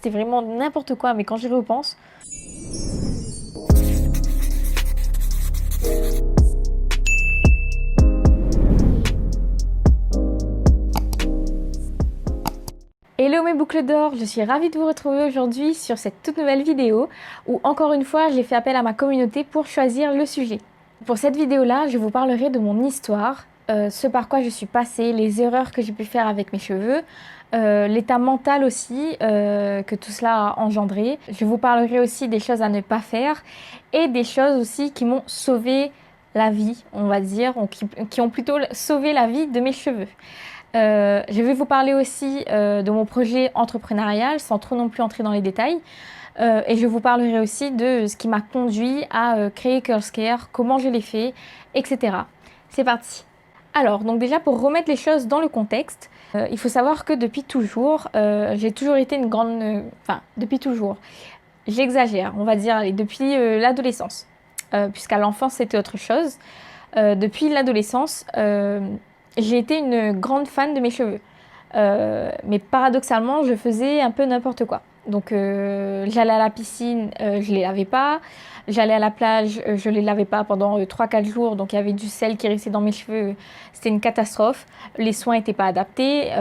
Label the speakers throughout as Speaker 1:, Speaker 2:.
Speaker 1: c'était vraiment n'importe quoi, mais quand j'y repense... Hello mes boucles d'or, je suis ravie de vous retrouver aujourd'hui sur cette toute nouvelle vidéo où encore une fois j'ai fait appel à ma communauté pour choisir le sujet. Pour cette vidéo-là, je vous parlerai de mon histoire, ce par quoi je suis passée, les erreurs que j'ai pu faire avec mes cheveux, l'état mental aussi que tout cela a engendré. Je vous parlerai aussi des choses à ne pas faire et des choses aussi qui m'ont sauvé la vie, on va dire, ou qui ont plutôt sauvé la vie de mes cheveux. Je vais vous parler aussi de mon projet entrepreneurial sans trop non plus entrer dans les détails. Et je vous parlerai aussi de ce qui m'a conduit à créer Curlscare, comment je l'ai fait, etc. C'est parti. Alors, donc déjà pour remettre les choses dans le contexte, il faut savoir que depuis toujours, j'ai toujours été une grande... Enfin, depuis toujours, j'exagère, on va dire, depuis l'adolescence. Puisqu'à l'enfance c'était autre chose. Depuis l'adolescence... j'ai été une grande fan de mes cheveux. Mais paradoxalement, je faisais un peu n'importe quoi. Donc j'allais à la piscine, je les lavais pas. J'allais à la plage, je les lavais pas pendant 3-4 jours. Donc il y avait du sel qui restait dans mes cheveux. C'était une catastrophe. Les soins n'étaient pas adaptés.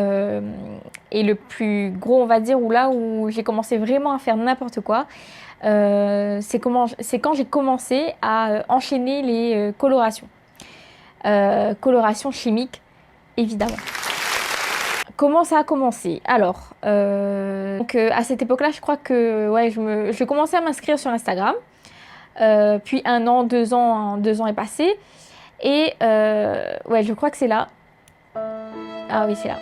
Speaker 1: Et le plus gros, on va dire, où j'ai commencé vraiment à faire n'importe quoi, c'est quand j'ai commencé à enchaîner les colorations. Coloration chimique, évidemment. Comment ça a commencé? Alors, à cette époque-là, je crois que ouais, je commençais à m'inscrire sur Instagram. Puis 1 an, 2 ans, 2 ans est passé. Et ouais, je crois que c'est là. Ah oui, c'est là.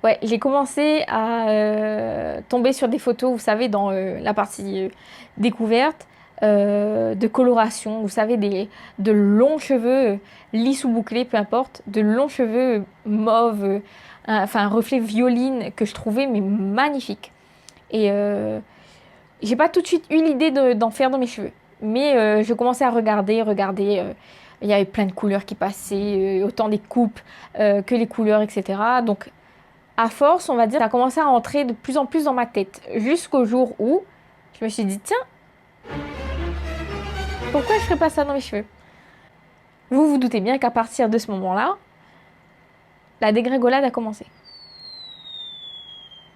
Speaker 1: Ouais, j'ai commencé à tomber sur des photos, vous savez, dans la partie découverte. De coloration, vous savez, de longs cheveux lisses ou bouclés, peu importe, de longs cheveux mauves, enfin un reflet violine que je trouvais mais magnifique. Et j'ai pas tout de suite eu l'idée d'en faire dans mes cheveux, mais je commençais à regarder. Il y avait plein de couleurs qui passaient, autant des coupes que les couleurs, etc. Donc à force, on va dire, ça a commencé à entrer de plus en plus dans ma tête, jusqu'au jour où je me suis dit, tiens, pourquoi je ferais pas ça dans mes cheveux? Vous vous doutez bien qu'à partir de ce moment-là, la dégringolade a commencé.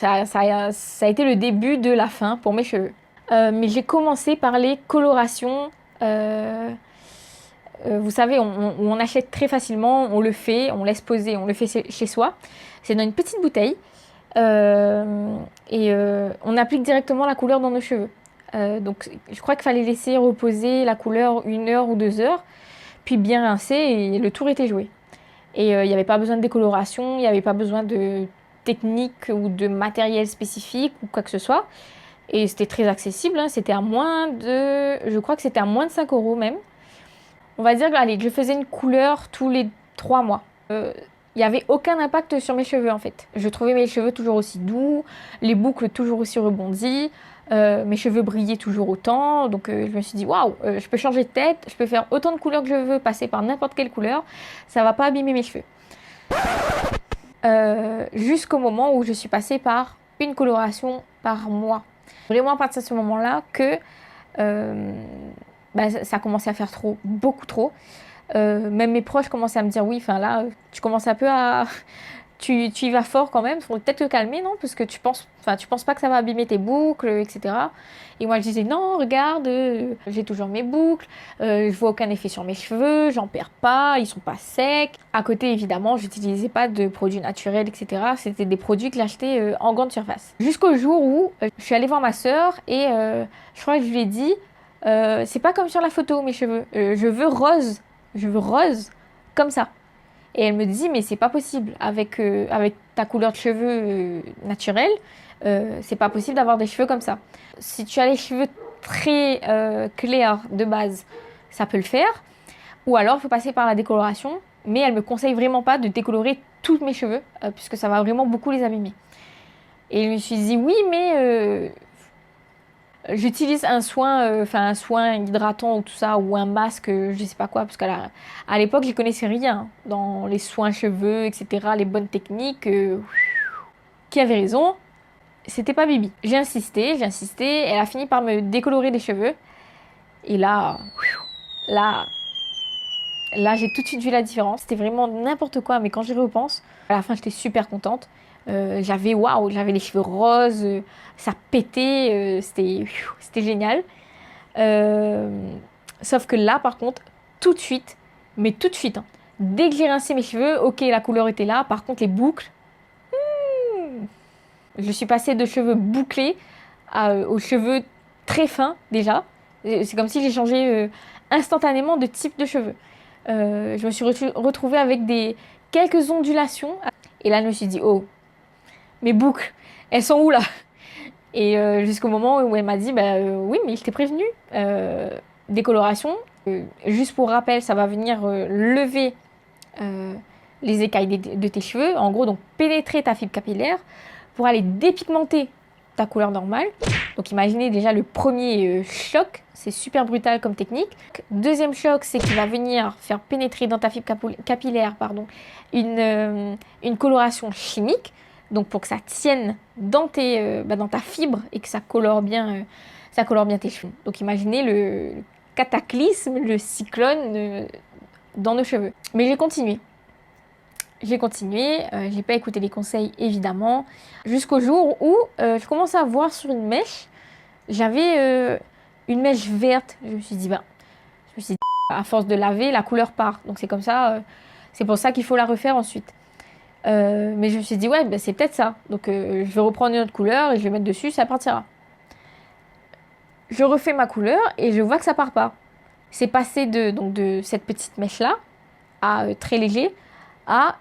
Speaker 1: Ça a été le début de la fin pour mes cheveux. Mais j'ai commencé par les colorations. Vous savez, on achète très facilement, on le fait, on laisse poser, on le fait chez soi. C'est dans une petite bouteille. On applique directement la couleur dans nos cheveux. Donc je crois qu'il fallait laisser reposer la couleur 1 heure ou 2 heures, puis bien rincer et le tour était joué. Et il n'y avait pas besoin de décoloration, il n'y avait pas besoin de technique ou de matériel spécifique ou quoi que ce soit. Et c'était très accessible, hein. C'était à moins de... Je crois que c'était à moins de 5 € même. On va dire que allez, je faisais une couleur tous les 3 mois. Il n'y avait aucun impact sur mes cheveux en fait. Je trouvais mes cheveux toujours aussi doux, les boucles toujours aussi rebondies. Mes cheveux brillaient toujours autant, donc je me suis dit waouh, je peux changer de tête, je peux faire autant de couleurs que je veux, passer par n'importe quelle couleur, ça va pas abîmer mes cheveux. Jusqu'au moment où je suis passée par une coloration par mois. Vraiment à partir de ce moment-là que ça a commencé à faire trop, beaucoup trop. Même mes proches commençaient à me dire oui, enfin là, tu commences un peu à... Tu y vas fort quand même, il faut peut-être te calmer, non? Parce que tu penses pas que ça va abîmer tes boucles, etc. Et moi je disais non, regarde, j'ai toujours mes boucles, je vois aucun effet sur mes cheveux, j'en perds pas, ils sont pas secs. À côté évidemment, j'utilisais pas de produits naturels, etc. C'était des produits que j'achetais en grande surface. Jusqu'au jour où je suis allée voir ma soeur et je crois que je lui ai dit, c'est pas comme sur la photo mes cheveux, je veux rose comme ça. Et elle me dit, mais c'est pas possible, avec ta couleur de cheveux naturelle, c'est pas possible d'avoir des cheveux comme ça. Si tu as les cheveux très clairs de base, ça peut le faire. Ou alors, il faut passer par la décoloration. Mais elle me conseille vraiment pas de décolorer tous mes cheveux, puisque ça va vraiment beaucoup les abîmer. Et je me suis dit, oui, mais j'utilise un soin hydratant ou tout ça, ou un masque, je sais pas quoi, parce qu'à l'époque, j'y connaissais rien dans les soins cheveux, etc., les bonnes techniques. Qui avait raison? c'était pas Bibi. J'ai insisté, elle a fini par me décolorer les cheveux. Et là, là, j'ai tout de suite vu la différence. C'était vraiment n'importe quoi, mais quand j'y repense, à la fin, j'étais super contente. Waouh, j'avais les cheveux roses, ça pétait, c'était génial. Euh, Sauf que là, par contre, tout de suite, mais tout de suite, hein, dès que j'ai rincé mes cheveux, ok, la couleur était là. Par contre, les boucles, je suis passée de cheveux bouclés aux cheveux très fins déjà. C'est comme si j'ai changé instantanément de type de cheveux. Je me suis retrouvée avec quelques ondulations. Et là, je me suis dit, oh, mes boucles, elles sont où là? Et jusqu'au moment où elle m'a dit, bah oui, mais je t'ai prévenu. Décoloration. Juste pour rappel, ça va venir lever euh, les écailles de tes cheveux. En gros, donc pénétrer ta fibre capillaire pour aller dépigmenter ta couleur normale. Donc imaginez déjà le premier choc, c'est super brutal comme technique. Deuxième choc, c'est qu'il va venir faire pénétrer dans ta fibre capillaire une coloration chimique. Donc pour que ça tienne dans ta fibre et que ça colore bien tes cheveux. Donc imaginez le cataclysme, le cyclone dans nos cheveux. Mais j'ai continué. J'ai pas écouté les conseils évidemment, jusqu'au jour où je commençais à voir sur une mèche, j'avais une mèche verte. Je me suis dit, à force de laver, la couleur part. Donc c'est comme ça, c'est pour ça qu'il faut la refaire ensuite. Mais je me suis dit, ouais, ben, c'est peut-être ça. Donc je vais reprendre une autre couleur et je vais mettre dessus, ça partira. Je refais ma couleur et je vois que ça part pas. C'est passé de cette petite mèche-là, à très léger, à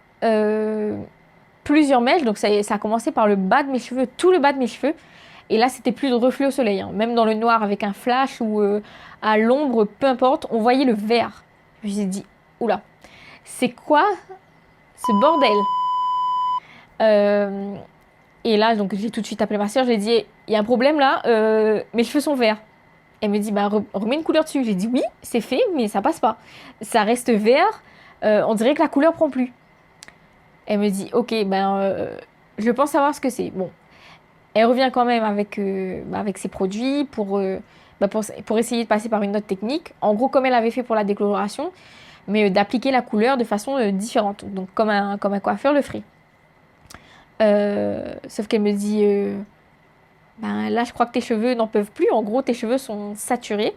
Speaker 1: plusieurs mèches. Donc ça a commencé par le bas de mes cheveux, tout le bas de mes cheveux. Et là, c'était plus de reflet au soleil, hein. Même dans le noir avec un flash ou à l'ombre, peu importe, on voyait le vert. Je me suis dit, oula, c'est quoi ce bordel? Euh, et là, donc j'ai tout de suite appelé ma soeur, j'ai dit, il y a un problème là, mes cheveux sont verts. Elle me dit, bah remets une couleur dessus. J'ai dit, oui, c'est fait, mais ça passe pas. Ça reste vert, on dirait que la couleur prend plus. Elle me dit, ok, je pense savoir ce que c'est. Bon, elle revient quand même avec ses produits pour essayer de passer par une autre technique. En gros, comme elle avait fait pour la décoloration, mais d'appliquer la couleur de façon différente. Donc, comme un coiffeur le ferait. Sauf qu'elle me dit, là, je crois que tes cheveux n'en peuvent plus. En gros, tes cheveux sont saturés.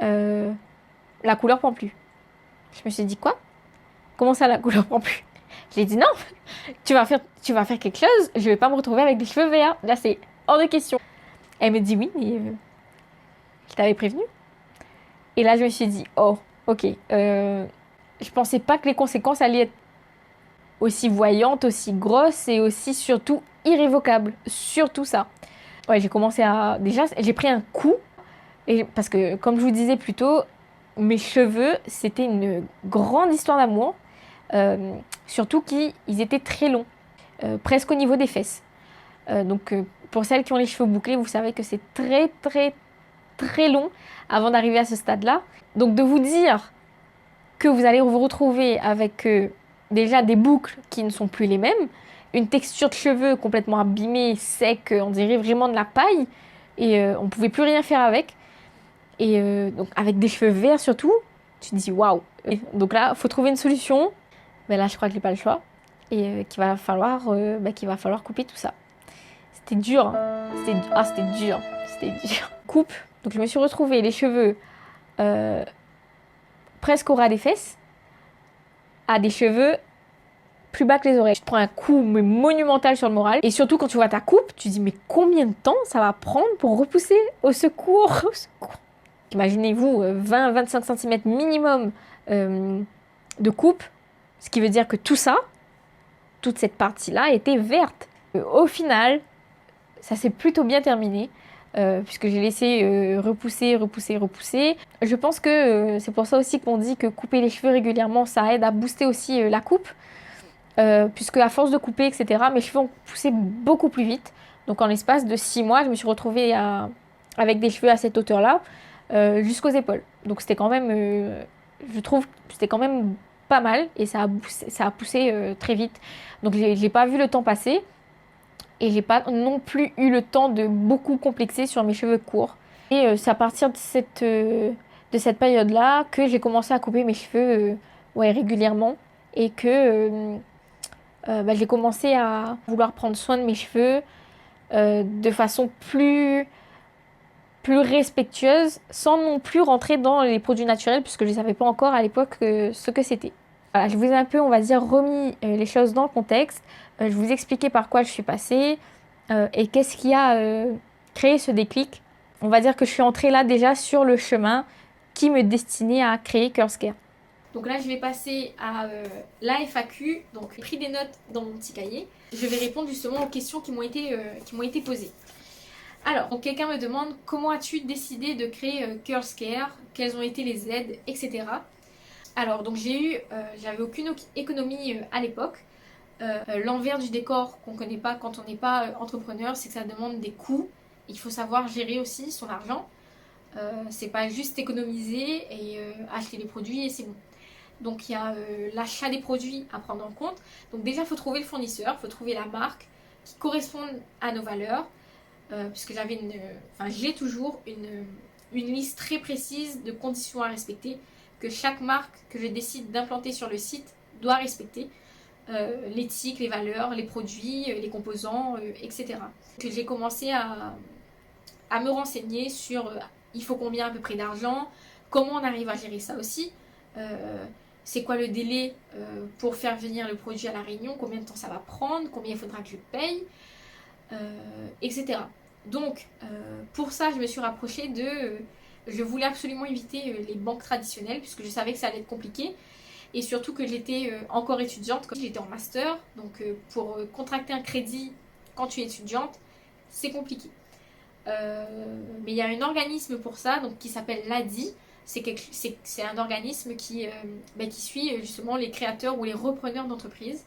Speaker 1: Euh, la couleur prend plus. Je me suis dit, quoi? Comment ça, la couleur prend plus? Je lui ai dit, non, tu vas faire quelque chose, je vais pas me retrouver avec des cheveux verts. Là, c'est hors de question. Elle me dit, oui, mais je t'avais prévenu. Et là, je me suis dit, oh, ok. Je pensais pas que les conséquences allaient être aussi voyantes, aussi grosses et aussi, surtout, irrévocables. Surtout ça. Ouais, j'ai commencé à... Déjà, j'ai pris un coup. Parce que, comme je vous disais plus tôt, mes cheveux, c'était une grande histoire d'amour. Surtout qu'ils étaient très longs, presque au niveau des fesses. Donc pour celles qui ont les cheveux bouclés, vous savez que c'est très très très long avant d'arriver à ce stade-là. Donc de vous dire que vous allez vous retrouver avec déjà des boucles qui ne sont plus les mêmes, une texture de cheveux complètement abîmée, sec, on dirait vraiment de la paille, et on ne pouvait plus rien faire avec. Et donc avec des cheveux verts surtout, tu te dis waouh. Donc là, il faut trouver une solution. Mais là, je crois que j'ai pas le choix et qu'il va falloir couper tout ça. C'était dur, hein. C'était dur. Coupe. Donc je me suis retrouvée les cheveux presque au ras des fesses, à des cheveux plus bas que les oreilles. Je te prends un coup mais monumental sur le moral. Et surtout quand tu vois ta coupe, tu te dis mais combien de temps ça va prendre pour repousser? Au secours, au secours. Imaginez-vous 20-25 cm minimum de coupe. Ce qui veut dire que tout ça, toute cette partie-là était verte. Au final, ça s'est plutôt bien terminé, puisque j'ai laissé repousser. Je pense que c'est pour ça aussi qu'on dit que couper les cheveux régulièrement, ça aide à booster aussi la coupe, puisque à force de couper, etc., mes cheveux ont poussé beaucoup plus vite. Donc en l'espace de 6 mois, je me suis retrouvée avec des cheveux à cette hauteur-là, jusqu'aux épaules. Donc c'était quand même, je trouve, c'était quand même pas mal et ça a poussé très vite. Donc j'ai pas vu le temps passer et j'ai pas non plus eu le temps de beaucoup complexer sur mes cheveux courts. Et c'est à partir de cette période-là que j'ai commencé à couper mes cheveux ouais, régulièrement et que j'ai commencé à vouloir prendre soin de mes cheveux de façon plus respectueuse sans non plus rentrer dans les produits naturels puisque je ne savais pas encore à l'époque ce que c'était. Voilà, je vous ai un peu, on va dire, remis les choses dans le contexte. Je vous ai expliqué par quoi je suis passée et qu'est-ce qui a créé ce déclic. On va dire que je suis entrée là déjà sur le chemin qui me destinait à créer Curlscare. Donc là, je vais passer à la FAQ. Donc, j'ai pris des notes dans mon petit cahier. Je vais répondre justement aux questions qui m'ont été posées. Alors, donc quelqu'un me demande comment as-tu décidé de créer Curlscare, quelles ont été les aides, etc. Alors, donc j'avais aucune économie à l'époque. L'envers du décor qu'on ne connaît pas quand on n'est pas entrepreneur, c'est que ça demande des coûts. Il faut savoir gérer aussi son argent. C'est pas juste économiser et acheter les produits et c'est bon. Donc il y a l'achat des produits à prendre en compte. Donc déjà, il faut trouver le fournisseur, il faut trouver la marque qui corresponde à nos valeurs. Puisque j'ai toujours une liste très précise de conditions à respecter que chaque marque que je décide d'implanter sur le site doit respecter. L'éthique, les valeurs, les produits, les composants, etc. Que j'ai commencé à me renseigner sur il faut combien à peu près d'argent, comment on arrive à gérer ça aussi, c'est quoi le délai pour faire venir le produit à La Réunion, combien de temps ça va prendre, combien il faudra que je paye, etc. Donc, pour ça, je me suis rapprochée je voulais absolument éviter les banques traditionnelles puisque je savais que ça allait être compliqué. Et surtout que j'étais encore étudiante, quand j'étais en master. Donc pour contracter un crédit quand tu es étudiante, c'est compliqué. Mais il y a un organisme pour ça donc, qui s'appelle l'ADI. C'est un organisme qui suit justement les créateurs ou les repreneurs d'entreprises.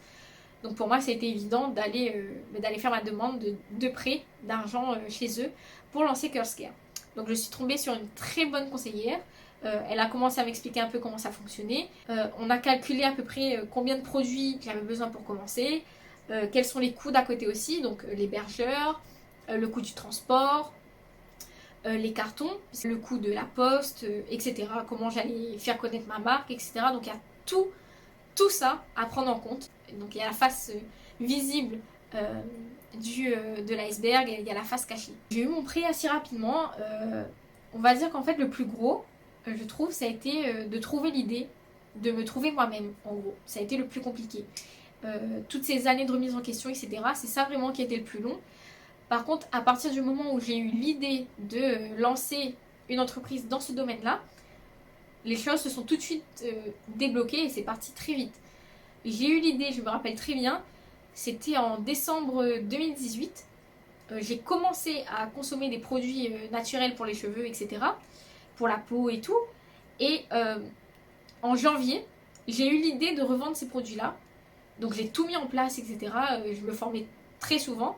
Speaker 1: Donc pour moi, ça a été évident d'aller faire ma demande de prêt d'argent chez eux pour lancer Curlscare. Donc je suis tombée sur une très bonne conseillère. Elle a commencé à m'expliquer un peu comment ça fonctionnait. On a calculé à peu près combien de produits j'avais besoin pour commencer, quels sont les coûts d'à côté aussi, donc l'hébergeur, le coût du transport, les cartons, le coût de la poste, etc. Comment j'allais faire connaître ma marque, etc. Donc il y a tout ça à prendre en compte. Donc il y a la face visible de l'iceberg et il y a la face cachée. J'ai eu mon prêt assez rapidement. On va dire qu'en fait le plus gros, je trouve, ça a été de trouver l'idée, de me trouver moi-même, en gros. Ça a été le plus compliqué. Toutes ces années de remise en question, etc., c'est ça vraiment qui a été le plus long. Par contre, à partir du moment où j'ai eu l'idée de lancer une entreprise dans ce domaine-là, les choses se sont tout de suite débloquées et c'est parti très vite. J'ai eu l'idée, je me rappelle très bien, c'était en décembre 2018. J'ai commencé à consommer des produits naturels pour les cheveux, etc., pour la peau et tout. Et en janvier, j'ai eu l'idée de revendre ces produits-là. Donc j'ai tout mis en place, etc. Je me formais très souvent.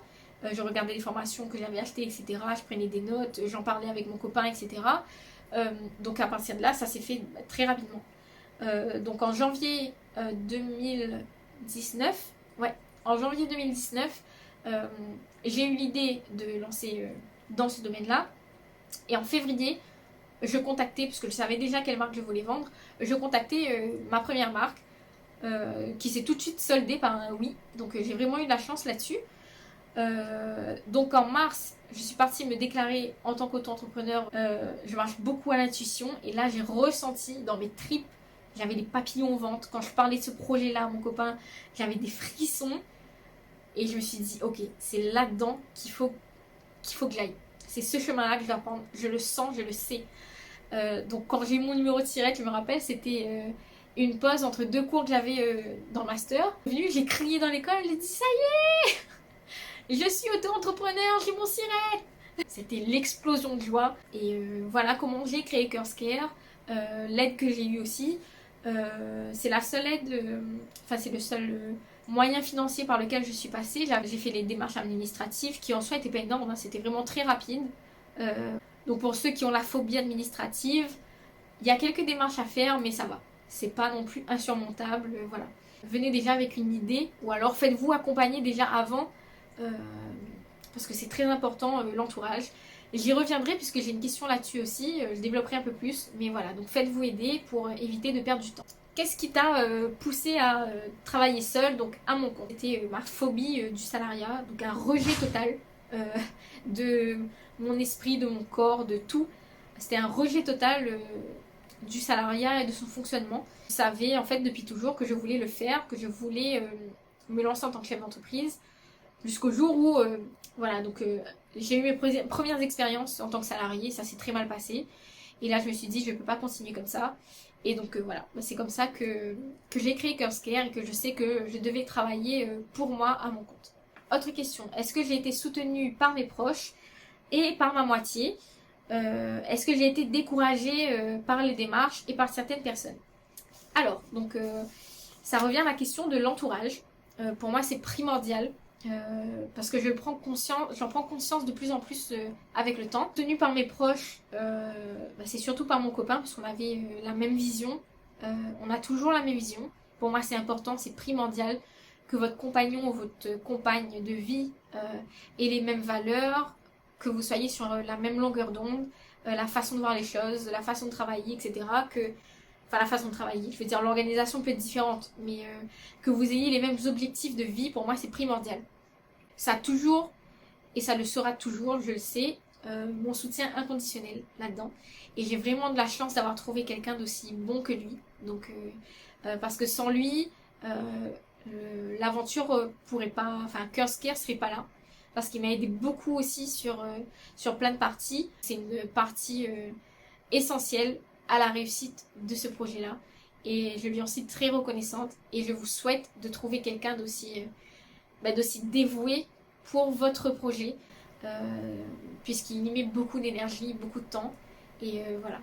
Speaker 1: Je regardais les formations que j'avais achetées, etc. Je prenais des notes, j'en parlais avec mon copain, etc. Donc à partir de là, ça s'est fait très rapidement. Donc en janvier 2019, j'ai eu l'idée de lancer dans ce domaine-là. Et en février, je contactais, puisque je savais déjà quelle marque je voulais vendre, je contactais ma première marque qui s'est tout de suite soldée par un oui. Donc j'ai vraiment eu de la chance là-dessus. Donc en mars, je suis partie me déclarer en tant qu'auto-entrepreneur. Je marche beaucoup à l'intuition et là j'ai ressenti dans mes tripes, j'avais des papillons au ventre. Quand je parlais de ce projet-là à mon copain, j'avais des frissons et je me suis dit ok, c'est là-dedans qu'il faut que j'aille. C'est ce chemin-là que je dois prendre. Je le sens, je le sais. Donc quand j'ai eu mon numéro de tirette, je me rappelle, c'était une pause entre deux cours que j'avais dans le master. J'ai crié dans l'école, j'ai dit ça y est, je suis auto-entrepreneur, j'ai mon siret. C'était l'explosion de joie. Et voilà comment j'ai créé Curlscare. L'aide que j'ai eue aussi. C'est la seule aide, c'est le seul moyen financier par lequel je suis passée. J'ai fait les démarches administratives qui en soi n'étaient pas énormes, c'était vraiment très rapide. Donc pour ceux qui ont la phobie administrative, il y a quelques démarches à faire, mais ça va. C'est pas non plus insurmontable, voilà. Venez déjà avec une idée, ou alors faites-vous accompagner déjà avant parce que c'est très important, l'entourage. J'y reviendrai puisque j'ai une question là-dessus aussi, je développerai un peu plus, mais voilà, donc faites-vous aider pour éviter de perdre du temps. Qu'est-ce qui t'a poussé à travailler seul, donc à mon compte? C'était ma phobie du salariat, donc un rejet total euh, de mon esprit, de mon corps, de tout. C'était un rejet total du salariat et de son fonctionnement. Je savais en fait depuis toujours que je voulais le faire, que je voulais me lancer en tant que chef d'entreprise, jusqu'au jour où voilà, donc j'ai eu mes premières expériences en tant que salarié, ça s'est très mal passé. Et là, je me suis dit, je ne peux pas continuer comme ça. Et donc voilà, c'est comme ça que j'ai créé Cursecare et que je sais que je devais travailler pour moi à mon compte. Autre question, est-ce que j'ai été soutenue par mes proches et par ma moitié? Est-ce que j'ai été découragée par les démarches et par certaines personnes? Alors, donc ça revient à ma question de l'entourage. Pour moi, c'est primordial parce que j'en prends conscience de plus en plus avec le temps. Tenu par mes proches, c'est surtout par mon copain parce qu'on avait la même vision. On a toujours la même vision. Pour moi, c'est important, c'est primordial que votre compagnon ou votre compagne de vie ait les mêmes valeurs, que vous soyez sur la même longueur d'onde, la façon de voir les choses, la façon de travailler, etc. Enfin, la façon de travailler, je veux dire, l'organisation peut être différente, mais que vous ayez les mêmes objectifs de vie, pour moi, c'est primordial. Ça a toujours, et ça le sera toujours, je le sais, mon soutien inconditionnel là-dedans. Et j'ai vraiment de la chance d'avoir trouvé quelqu'un d'aussi bon que lui. Donc, parce que sans lui, l'aventure pourrait pas, enfin, Cursecare serait pas là. Parce qu'il m'a aidé beaucoup aussi sur plein de parties. C'est une partie essentielle à la réussite de ce projet-là. Et je lui en suis très reconnaissante. Et je vous souhaite de trouver quelqu'un d'aussi dévoué pour votre projet. Puisqu'il y met beaucoup d'énergie, beaucoup de temps. Et voilà.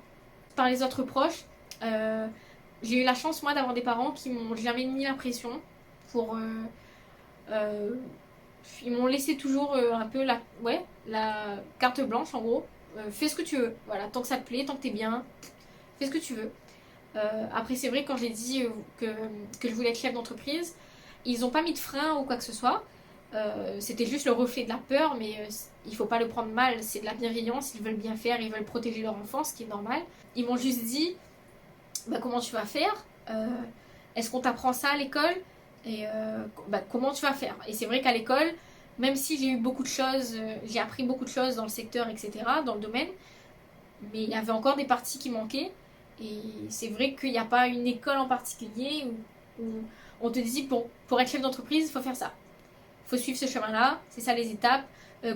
Speaker 1: Par les autres proches, j'ai eu la chance, moi, d'avoir des parents qui m'ont jamais mis la pression pour... ils m'ont laissé toujours un peu la carte blanche, en gros. Fais ce que tu veux. Voilà, tant que ça te plaît, tant que t'es bien, fais ce que tu veux. Après, c'est vrai, quand j'ai dit que je voulais être chef d'entreprise, ils n'ont pas mis de frein ou quoi que ce soit. C'était juste le reflet de la peur, mais il faut pas le prendre mal, c'est de la bienveillance, ils veulent bien faire, ils veulent protéger leur enfant, ce qui est normal. Ils m'ont juste dit, comment tu vas faire? Est-ce qu'on t'apprend ça à l'école? Et comment tu vas faire? Et c'est vrai qu'à l'école, même si j'ai eu beaucoup de choses, j'ai appris beaucoup de choses dans le secteur, etc., dans le domaine, mais il y avait encore des parties qui manquaient. Et c'est vrai qu'il n'y a pas une école en particulier où on te dit, bon, pour être chef d'entreprise, il faut faire ça. Il faut suivre ce chemin-là, c'est ça les étapes,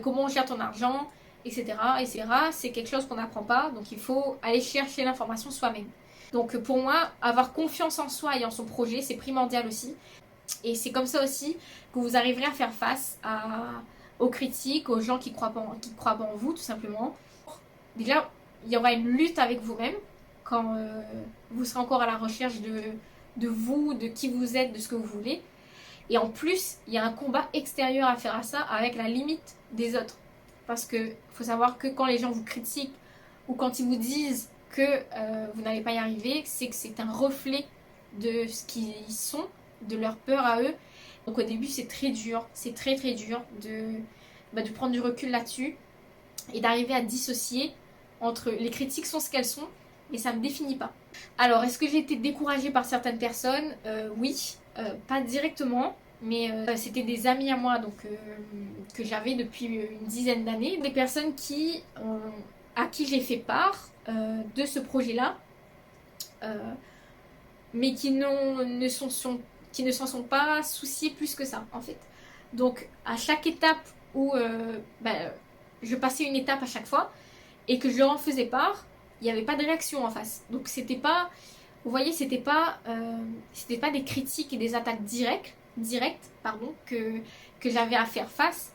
Speaker 1: comment on gère ton argent, etc., etc. C'est quelque chose qu'on n'apprend pas, donc il faut aller chercher l'information soi-même. Donc pour moi, avoir confiance en soi et en son projet, c'est primordial aussi. Et c'est comme ça aussi que vous arriverez à faire face aux critiques, aux gens qui croient pas en vous, tout simplement. Déjà, il y aura une lutte avec vous-même quand vous serez encore à la recherche de vous, de qui vous êtes, de ce que vous voulez. Et en plus, il y a un combat extérieur à faire à ça avec la limite des autres. Parce que faut savoir que quand les gens vous critiquent ou quand ils vous disent que vous n'allez pas y arriver, c'est que c'est un reflet de ce qu'ils sont, de leur peur à eux. Donc au début, c'est très dur, c'est très très dur de prendre du recul là-dessus et d'arriver à dissocier entre les critiques sont ce qu'elles sont, mais ça ne me définit pas. Alors, est-ce que j'ai été découragée par certaines personnes? Oui, pas directement, mais c'était des amis à moi donc, que j'avais depuis une dizaine d'années. Des personnes à qui j'ai fait part de ce projet-là, mais qui ne s'en sont pas souciés plus que ça, en fait. Donc, à chaque étape où je passais une étape à chaque fois, et que je leur en faisais part, il n'y avait pas de réaction en face. Donc c'était pas, vous voyez, c'était pas des critiques et des attaques directes, que j'avais à faire face.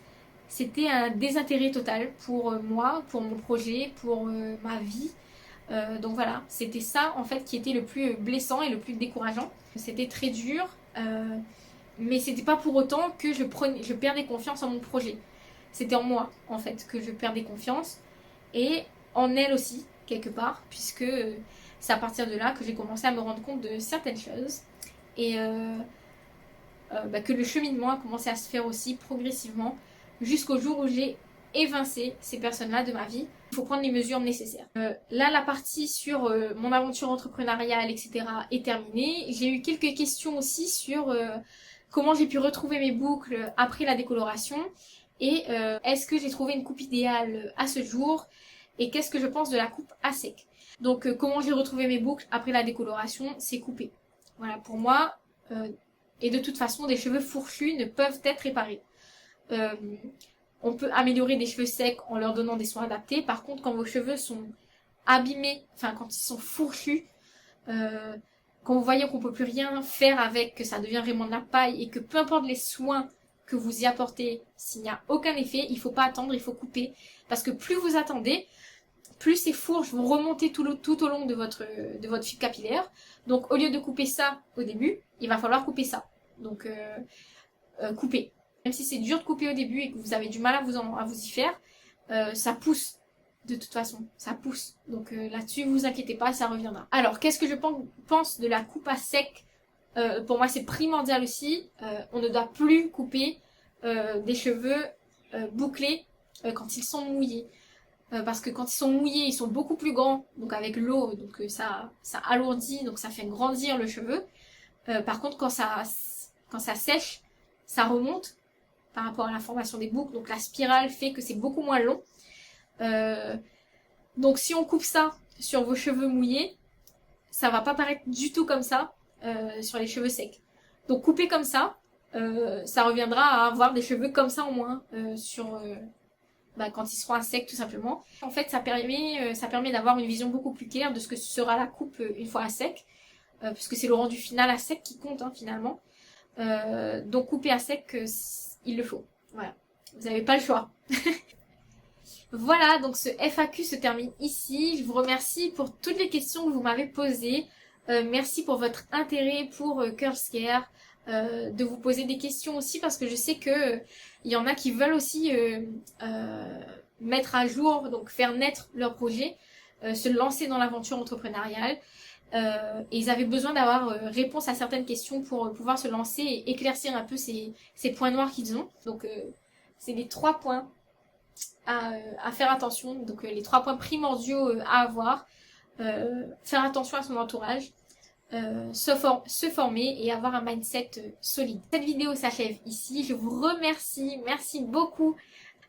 Speaker 1: C'était un désintérêt total pour moi, pour mon projet, pour ma vie. Donc voilà, c'était ça en fait qui était le plus blessant et le plus décourageant. C'était très dur, mais c'était pas pour autant que je perdais confiance en mon projet. C'était en moi en fait que je perdais confiance et en elle aussi, quelque part, puisque c'est à partir de là que j'ai commencé à me rendre compte de certaines choses et que le cheminement a commencé à se faire aussi progressivement jusqu'au jour où j'ai évincé ces personnes-là de ma vie. Il faut prendre les mesures nécessaires. Là, la partie sur mon aventure entrepreneuriale, etc. est terminée. J'ai eu quelques questions aussi sur comment j'ai pu retrouver mes boucles après la décoloration et est-ce que j'ai trouvé une coupe idéale à ce jour et qu'est-ce que je pense de la coupe à sec. Donc comment j'ai retrouvé mes boucles après la décoloration, c'est coupé. Voilà, pour moi, et de toute façon, des cheveux fourchus ne peuvent être réparés. On peut améliorer des cheveux secs en leur donnant des soins adaptés. Par contre, quand vos cheveux sont abîmés, enfin quand ils sont fourchus, quand vous voyez qu'on peut plus rien faire avec, que ça devient vraiment de la paille et que peu importe les soins que vous y apportez, s'il n'y a aucun effet, il faut pas attendre, il faut couper. Parce que plus vous attendez, plus ces fourches vont remonter tout au long de votre fil capillaire. Donc au lieu de couper ça au début, il va falloir couper ça. Donc couper. Même si c'est dur de couper au début et que vous avez du mal à vous y faire, ça pousse. De toute façon, ça pousse. Donc là-dessus, vous inquiétez pas, ça reviendra. Alors, qu'est-ce que je pense de la coupe à sec? Pour moi, c'est primordial aussi. On ne doit plus couper des cheveux bouclés quand ils sont mouillés. Parce que quand ils sont mouillés, ils sont beaucoup plus grands. Donc avec l'eau, donc ça alourdit, donc ça fait grandir le cheveu. Par contre, quand ça sèche, ça remonte par rapport à la formation des boucles. Donc la spirale fait que c'est beaucoup moins long. Donc si on coupe ça sur vos cheveux mouillés, ça va pas paraître du tout comme ça sur les cheveux secs. Donc couper comme ça, ça reviendra à avoir des cheveux comme ça en moins quand ils seront à sec tout simplement. En fait ça permet d'avoir une vision beaucoup plus claire de ce que sera la coupe une fois à sec, puisque c'est le rendu final à sec qui compte finalement. Donc couper à sec, il le faut. Voilà, vous n'avez pas le choix. Voilà, donc ce FAQ se termine ici. Je vous remercie pour toutes les questions que vous m'avez posées. Merci pour votre intérêt pour Curlscare, de vous poser des questions aussi parce que je sais que il y en a qui veulent aussi mettre à jour, donc faire naître leur projet, se lancer dans l'aventure entrepreneuriale. Et ils avaient besoin d'avoir réponse à certaines questions pour pouvoir se lancer et éclaircir un peu ces points noirs qu'ils ont. Donc c'est les 3 points à faire attention, donc les 3 points primordiaux à avoir. Faire attention à son entourage, se former et avoir un mindset solide. Cette vidéo s'achève ici. Je vous remercie, merci beaucoup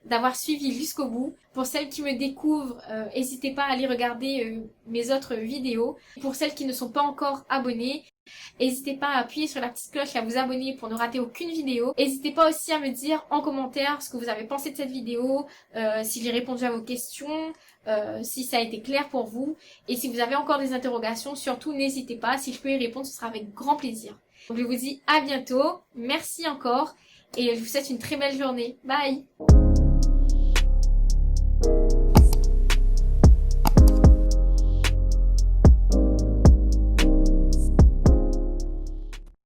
Speaker 1: d'avoir suivi jusqu'au bout. Pour celles qui me découvrent, n'hésitez pas à aller regarder mes autres vidéos. Pour celles qui ne sont pas encore abonnées, n'hésitez pas à appuyer sur la petite cloche et à vous abonner pour ne rater aucune vidéo. N'hésitez pas aussi à me dire en commentaire ce que vous avez pensé de cette vidéo, si j'ai répondu à vos questions, si ça a été clair pour vous. Et si vous avez encore des interrogations, surtout n'hésitez pas. Si je peux y répondre, ce sera avec grand plaisir. Donc je vous dis à bientôt. Merci encore et je vous souhaite une très belle journée. Bye!